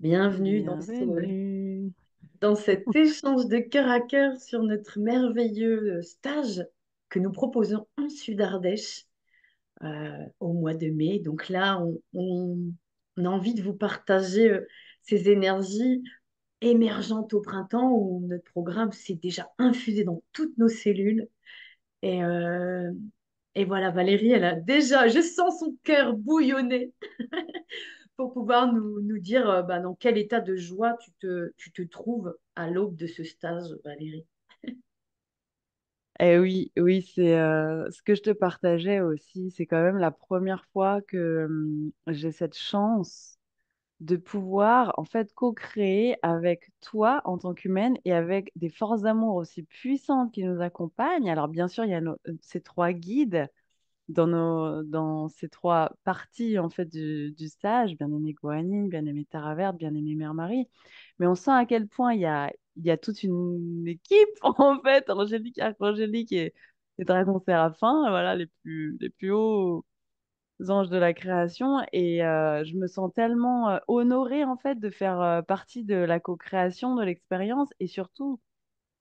Bienvenue Bienvenue. dans cet échange de cœur à cœur sur notre merveilleux stage que nous proposons en Sud-Ardèche au mois de mai. Donc là, on a envie de vous partager ces énergies émergentes au printemps où notre programme s'est déjà infusé dans toutes nos cellules. Et, euh, et voilà, Valérie, elle a déjà, je sens son cœur bouillonner pour pouvoir nous dire dans quel état de joie tu te trouves à l'aube de ce stage, Valérie. Eh oui, oui, c'est ce que je te partageais aussi. C'est quand même la première fois que j'ai cette chance de pouvoir en fait co-créer avec toi en tant qu'humaine et avec des forces d'amour aussi puissantes qui nous accompagnent. Alors bien sûr, il y a ces trois guides dans ces trois parties en fait du stage, bien-aimé Goanine, bien-aimé Terra Verte, bien-aimé Mère Marie. Mais on sent à quel point il y a toute une équipe en fait, Angélique, Archangélique et Dragon Séraphin, voilà les plus hauts anges de la création. Et je me sens tellement honorée en fait de faire partie de la co-création de l'expérience et surtout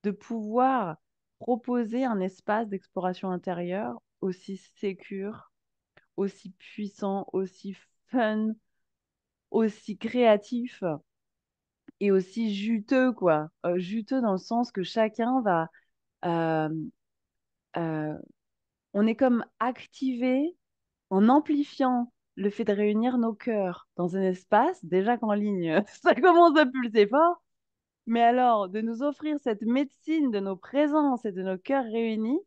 de pouvoir proposer un espace d'exploration intérieure aussi sécure, aussi puissant, aussi fun, aussi créatif et aussi juteux, quoi. Juteux dans le sens que chacun va... euh, euh, on est comme activé en amplifiant le fait de réunir nos cœurs dans un espace, déjà qu'en ligne, ça commence à pulser fort. Mais alors, de nous offrir cette médecine de nos présences et de nos cœurs réunis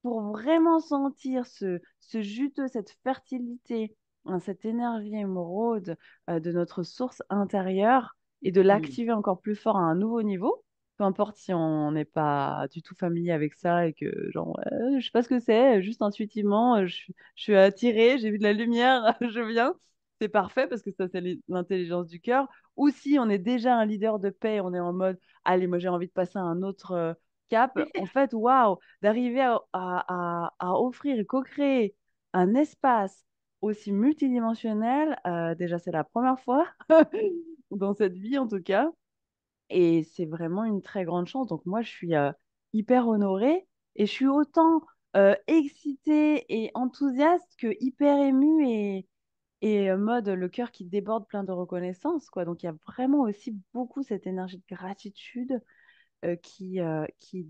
pour vraiment sentir ce juteux, cette fertilité, hein, cette énergie émeraude de notre source intérieure et de Mm. l'activer encore plus fort à un nouveau niveau. Peu importe si on n'est pas du tout familier avec ça et que, genre, je sais pas ce que c'est, juste intuitivement, je suis attirée, j'ai vu de la lumière, je viens. C'est parfait parce que ça, c'est l'intelligence du cœur. Ou si on est déjà un leader de paix, on est en mode, allez, moi j'ai envie de passer à un autre cap. En fait, waouh, d'arriver à offrir et co-créer un espace aussi multidimensionnel, déjà c'est la première fois dans cette vie en tout cas. Et c'est vraiment une très grande chance. Donc moi, je suis hyper honorée et je suis autant excitée et enthousiaste que hyper émue et mode le cœur qui déborde plein de reconnaissance, quoi. Donc il y a vraiment aussi beaucoup cette énergie de gratitude qui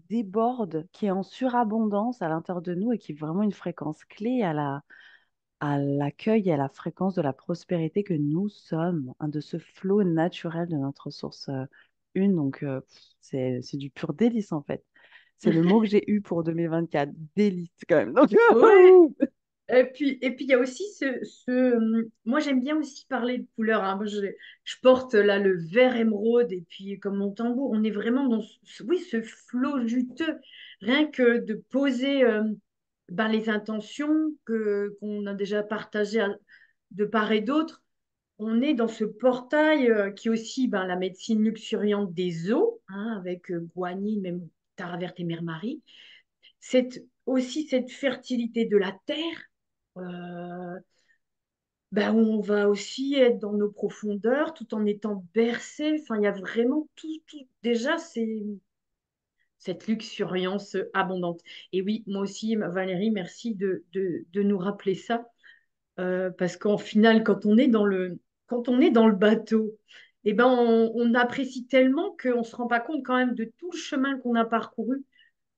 déborde, qui est en surabondance à l'intérieur de nous et qui est vraiment une fréquence clé à l'accueil et à la fréquence de la prospérité que nous sommes, hein, de ce flot naturel de notre source une. Donc c'est du pur délice en fait. C'est le mot que j'ai eu pour 2024, délice quand même. Donc, Ouais. Et puis il y a aussi moi j'aime bien aussi parler de couleurs, hein. Moi, je porte là le vert émeraude et puis comme mon tambour, on est vraiment dans oui, ce flot juteux. Rien que de poser les intentions qu'on a déjà partagées de part et d'autre, on est dans ce portail qui est aussi la médecine luxuriante des eaux, hein, avec Guanine, même Tara Verte et Mère Marie. Aussi cette fertilité de la terre, euh, où on va aussi être dans nos profondeurs tout en étant bercé. Enfin, il y a vraiment tout, tout. Déjà, c'est cette luxuriance abondante. Et oui, moi aussi, Valérie, merci de nous rappeler ça. Parce qu'en final, quand on est dans le bateau, on apprécie tellement qu'on ne se rend pas compte quand même de tout le chemin qu'on a parcouru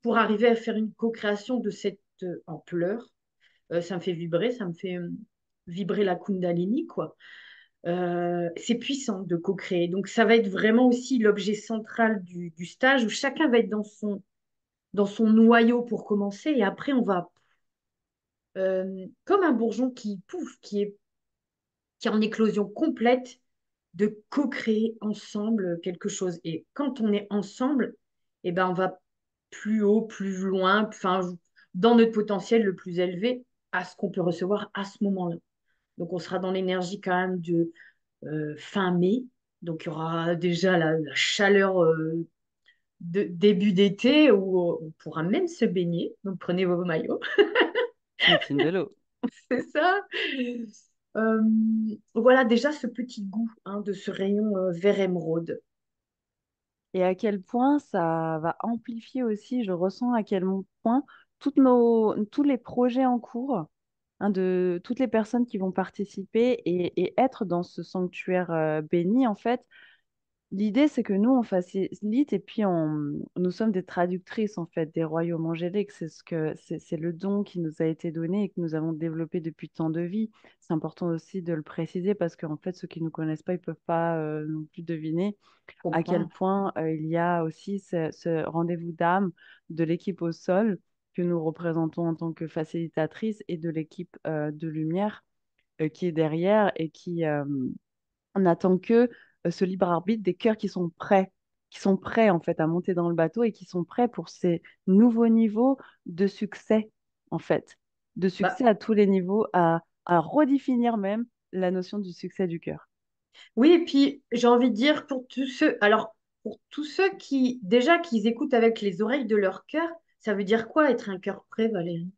pour arriver à faire une co-création de cette ampleur. Ça me fait vibrer, ça me fait vibrer la Kundalini, quoi. C'est puissant de co-créer. Donc, ça va être vraiment aussi l'objet central du stage où chacun va être dans son noyau pour commencer. Et après, on va, comme un bourgeon qui pouf, qui est en éclosion complète, de co-créer ensemble quelque chose. Et quand on est ensemble, on va plus haut, plus loin, enfin, dans notre potentiel le plus élevé à ce qu'on peut recevoir à ce moment-là. Donc, on sera dans l'énergie quand même de fin mai. Donc, il y aura déjà la chaleur de début d'été où on pourra même se baigner. Donc, prenez vos maillots, médecine de l'eau. c'est ça. Euh, voilà déjà ce petit goût hein, de ce rayon vert émeraude. Et à quel point ça va amplifier aussi, je ressens à quel point tous les projets en cours, hein, de toutes les personnes qui vont participer et être dans ce sanctuaire béni, en fait, l'idée, c'est que nous, on facilite et puis nous sommes des traductrices, en fait, des royaumes angéliques. C'est le don qui nous a été donné et que nous avons développé depuis tant de vies. C'est important aussi de le préciser parce qu'en fait, ceux qui ne nous connaissent pas, ils peuvent pas non plus deviner Je à quel comprends. point il y a aussi ce rendez-vous d'âme de l'équipe au sol que nous représentons en tant que facilitatrice et de l'équipe de lumière qui est derrière et qui n'attend que ce libre arbitre des cœurs qui sont prêts en fait à monter dans le bateau et qui sont prêts pour ces nouveaux niveaux de succès en fait, de Bah, succès à tous les niveaux, à redéfinir même la notion du succès du cœur. oui, et puis j'ai envie de dire pour tous ceux, alors pour tous ceux qui déjà qu'ils écoutent avec les oreilles de leur cœur, ça veut dire quoi être un cœur prêt, Valérie?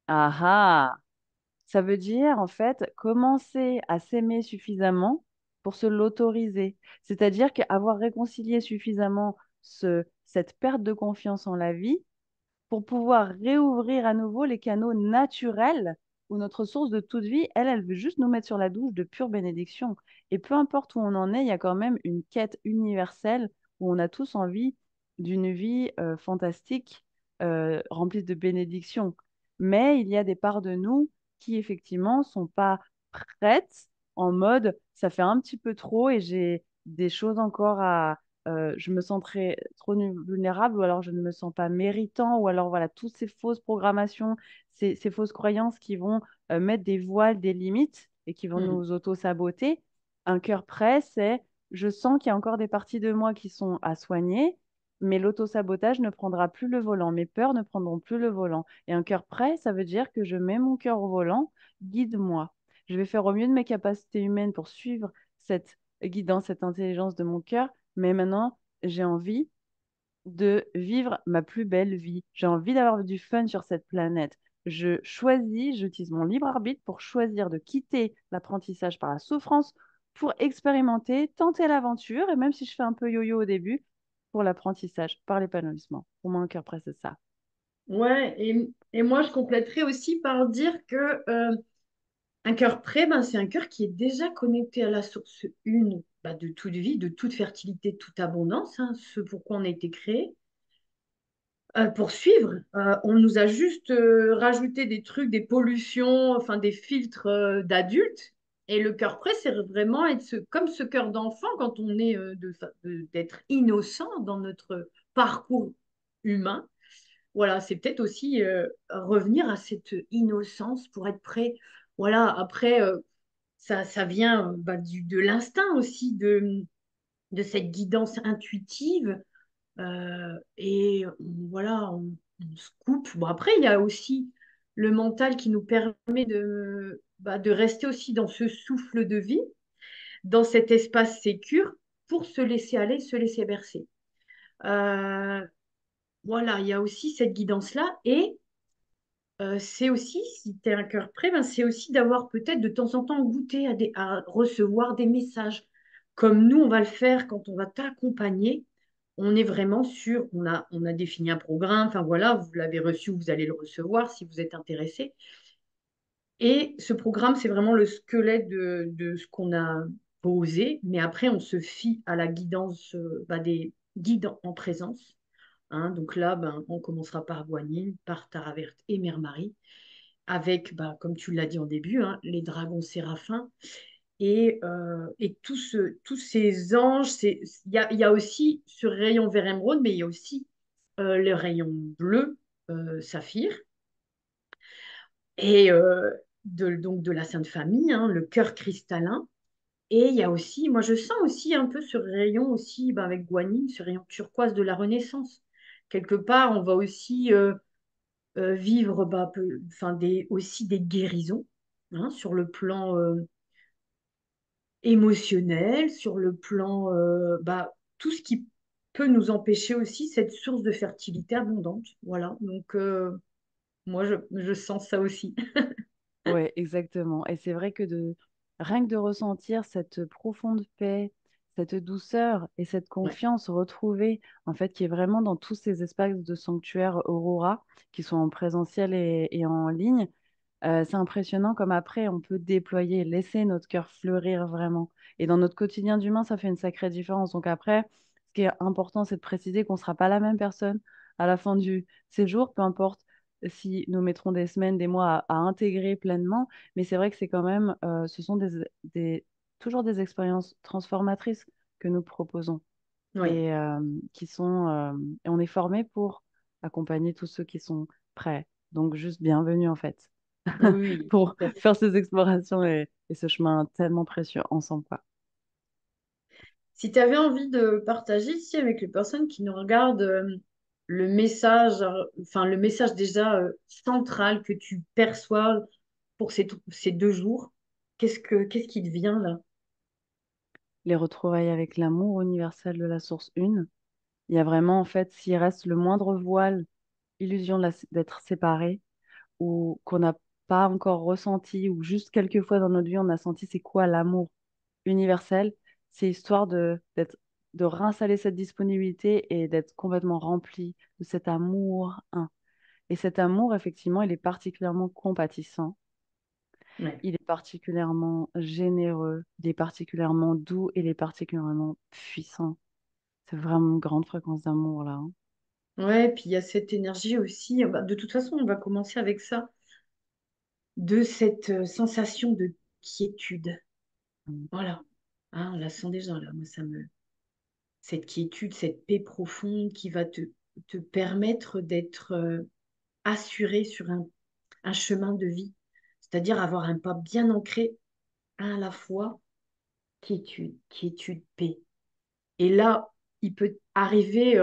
Ah ah! Ça veut dire, en fait, commencer à s'aimer suffisamment pour se l'autoriser. C'est-à-dire qu'avoir réconcilié suffisamment cette perte de confiance en la vie pour pouvoir réouvrir à nouveau les canaux naturels où notre source de toute vie, elle veut juste nous mettre sur la douche de pure bénédiction. Et peu importe où on en est, il y a quand même une quête universelle où on a tous envie d'une vie fantastique, remplie de bénédictions. Mais il y a des parts de nous qui, effectivement, sont pas prêtes en mode, ça fait un petit peu trop et j'ai des choses encore je me sens trop vulnérable ou alors je ne me sens pas méritant ou alors voilà, toutes ces fausses programmations, ces fausses croyances qui vont mettre des voiles, des limites et qui vont Hmm. nous auto-saboter. Un cœur prêt, c'est je sens qu'il y a encore des parties de moi qui sont à soigner, mais l'auto-sabotage ne prendra plus le volant, mes peurs ne prendront plus le volant. Et un cœur prêt, ça veut dire que je mets mon cœur au volant, guide-moi. Je vais faire au mieux de mes capacités humaines pour suivre cette guidance, cette intelligence de mon cœur, mais maintenant, j'ai envie de vivre ma plus belle vie. J'ai envie d'avoir du fun sur cette planète. Je choisis, j'utilise mon libre arbitre pour choisir de quitter l'apprentissage par la souffrance pour expérimenter, tenter l'aventure, et même si je fais un peu yo-yo au début, pour l'apprentissage, par l'épanouissement. Pour moi, un cœur près, c'est ça. Ouais, et moi je compléterais aussi par dire que un cœur prêt, ben, c'est un cœur qui est déjà connecté à la source une bah, de toute vie, de toute fertilité, de toute abondance, hein, ce pourquoi on a été créé. Pour suivre, on nous a juste rajouté des trucs, des pollutions, enfin des filtres d'adultes. Et le cœur prêt, c'est vraiment être comme ce cœur d'enfant quand on est d'être innocent dans notre parcours humain. Voilà, c'est peut-être aussi revenir à cette innocence pour être prêt. Voilà, après, ça vient bah, de l'instinct aussi, de cette guidance intuitive. Voilà, on se coupe. Bon, après, il y a aussi le mental qui nous permet de rester aussi dans ce souffle de vie, dans cet espace sécure pour se laisser aller, se laisser bercer. Euh, voilà, il y a aussi cette guidance-là. Et c'est aussi, si tu es un cœur prêt, ben, c'est aussi d'avoir peut-être de temps en temps goûté à recevoir des messages. Comme nous, on va le faire quand on va t'accompagner. On est vraiment sûr, on a défini un programme, enfin voilà, vous l'avez reçu, vous allez le recevoir si vous êtes intéressé. Et ce programme, c'est vraiment le squelette de ce qu'on a posé, mais après, on se fie à la guidance bah, des guides en présence. Hein. Donc là, ben, on commencera par Guanine, par Tara Verte et Mère Marie avec, bah, comme tu l'as dit en début, hein, les dragons séraphins et tous ces anges. Il y a aussi ce rayon vert émeraude, mais il y a aussi le rayon bleu saphir et donc de la Sainte Famille, hein, le cœur cristallin. Et il y a aussi, moi je sens aussi un peu ce rayon aussi bah, avec Guanine, ce rayon turquoise de la Renaissance. Quelque part, on va aussi vivre bah, enfin, aussi des guérisons hein, sur le plan émotionnel, sur le plan bah, tout ce qui peut nous empêcher aussi cette source de fertilité abondante. Voilà, donc moi je sens ça aussi. Ouais, exactement. Et c'est vrai que rien que de ressentir cette profonde paix, cette douceur et cette Ouais, confiance retrouvée, en fait, qui est vraiment dans tous ces espaces de sanctuaire Aurora, qui sont en présentiel et en ligne. C'est impressionnant comme après, on peut déployer, laisser notre cœur fleurir vraiment. Et dans notre quotidien d'humain, ça fait une sacrée différence. Donc après, ce qui est important, c'est de préciser qu'on ne sera pas la même personne à la fin du séjour, peu importe si nous mettrons des semaines, des mois à intégrer pleinement. Mais c'est vrai que c'est quand même, ce sont des- toujours des expériences transformatrices que nous proposons ouais, et et on est formé pour accompagner tous ceux qui sont prêts. Donc juste bienvenue en fait oui, oui, pour tout à fait. faire ces explorations et ce chemin tellement précieux ensemble, quoi. Si tu avais envie de partager ici avec les personnes qui nous regardent le message, enfin le message déjà central que tu perçois pour ces 2 jours, qu'est-ce qui te vient là? Les retrouvailles avec l'amour universel de la source une. Il y a vraiment, en fait, s'il reste le moindre voile, illusion d'être séparés ou qu'on n'a pas encore ressenti ou juste quelques fois dans notre vie, on a senti c'est quoi l'amour universel, c'est histoire de réinstaller cette disponibilité et d'être complètement rempli de cet amour un. Et cet amour, effectivement, il est particulièrement compatissant. Ouais. Il est particulièrement généreux, il est particulièrement doux et il est particulièrement puissant. C'est vraiment une grande fréquence d'amour là, hein. Ouais, puis il y a cette énergie aussi. Bah, de toute façon, on va commencer avec ça, de cette sensation de quiétude. Mm. Voilà. Hein, on la sent déjà là. Moi, cette quiétude, cette paix profonde qui va te permettre d'être assuré sur un chemin de vie. C'est-à-dire avoir un pas bien ancré à la fois quiétude, quiétude, paix. Et là, il peut arriver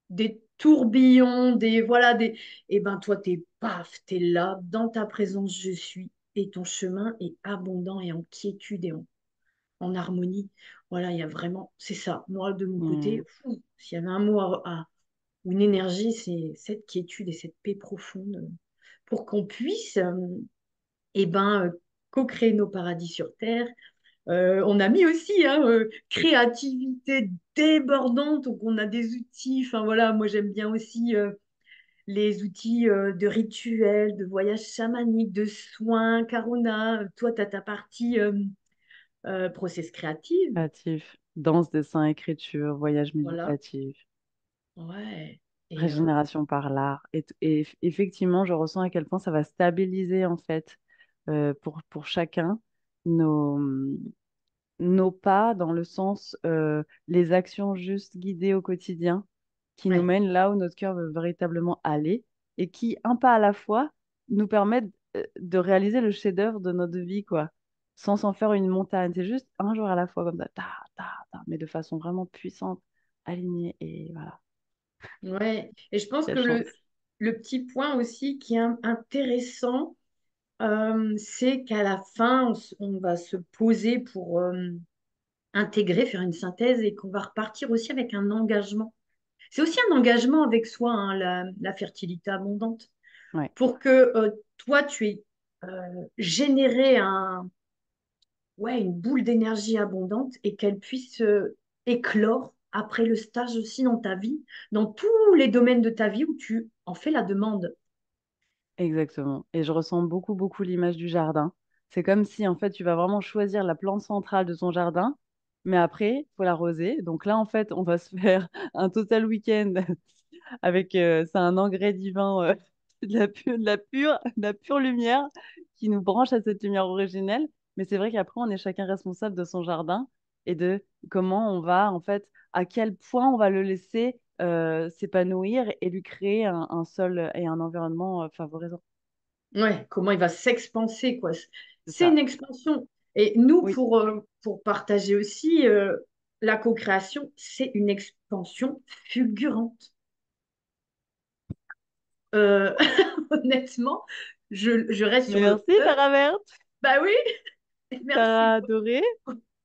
des tourbillons, et ben toi, t'es paf, t'es là, dans ta présence, je suis. Et ton chemin est abondant et en quiétude et en harmonie. Voilà, il y a vraiment, c'est ça. Moi, de mon côté, Mm. s'il y avait un mot ou une énergie, c'est cette quiétude et cette paix profonde pour qu'on puisse co-créer nos paradis sur Terre. On a mis aussi créativité débordante, donc on a des outils. Enfin voilà, moi j'aime bien aussi les outils de rituels, de voyages chamaniques, de soins, Karuna. Toi, tu as ta partie process créative. Créatif, danse, dessin, écriture, voyage Voilà. méditatif, Ouais. Et régénération par l'art. Et effectivement, je ressens à quel point ça va stabiliser en fait pour chacun nos, nos pas dans le sens les actions juste guidées au quotidien qui nous ouais. mènent là où notre cœur veut véritablement aller et qui, un pas à la fois, nous permettent de réaliser le chef-d'œuvre de notre vie, quoi, sans s'en faire une montagne. C'est juste un jour à la fois, comme ça, mais de façon vraiment puissante, alignée, et voilà, Ouais. Et je pense quelle que chance. le petit point aussi qui est intéressant, c'est qu'à la fin, on va se poser pour intégrer, faire une synthèse et qu'on va repartir aussi avec un engagement. C'est aussi un engagement avec soi, hein, la fertilité abondante, Ouais, pour que toi, tu aies généré une boule d'énergie abondante et qu'elle puisse éclore après le stage aussi dans ta vie, dans tous les domaines de ta vie où tu en fais la demande. exactement. Et je ressens beaucoup, beaucoup l'image du jardin. C'est comme si, en fait, tu vas vraiment choisir la plante centrale de ton jardin, mais après, il faut l'arroser. Donc là, en fait, on va se faire un total week-end avec c'est un engrais divin, de la pure lumière qui nous branche à cette lumière originelle. Mais c'est vrai qu'après, on est chacun responsable de son jardin et de comment on va, en fait, à quel point on va le laisser s'épanouir et lui créer un sol et un environnement favorisant. Ouais, comment il va s'expanser, quoi. C'est C'est ça. une expansion. Et nous, Oui, pour partager aussi, la co-création, c'est une expansion fulgurante. Euh, honnêtement, je reste sur le merci E. Tara Verte, Bah oui, merci Tara adorée,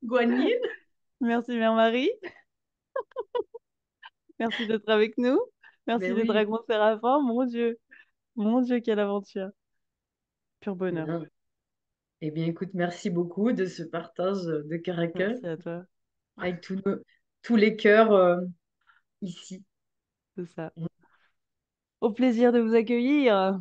Guan Yin. merci Mère Marie, merci d'être avec nous, Ben merci les oui, dragons séraphins, mon Dieu, quelle aventure. pur bonheur. Bien. Eh bien, écoute, merci beaucoup de ce partage de cœur à cœur Merci à toi, avec tous les cœurs ici. c'est ça. Au plaisir de vous accueillir.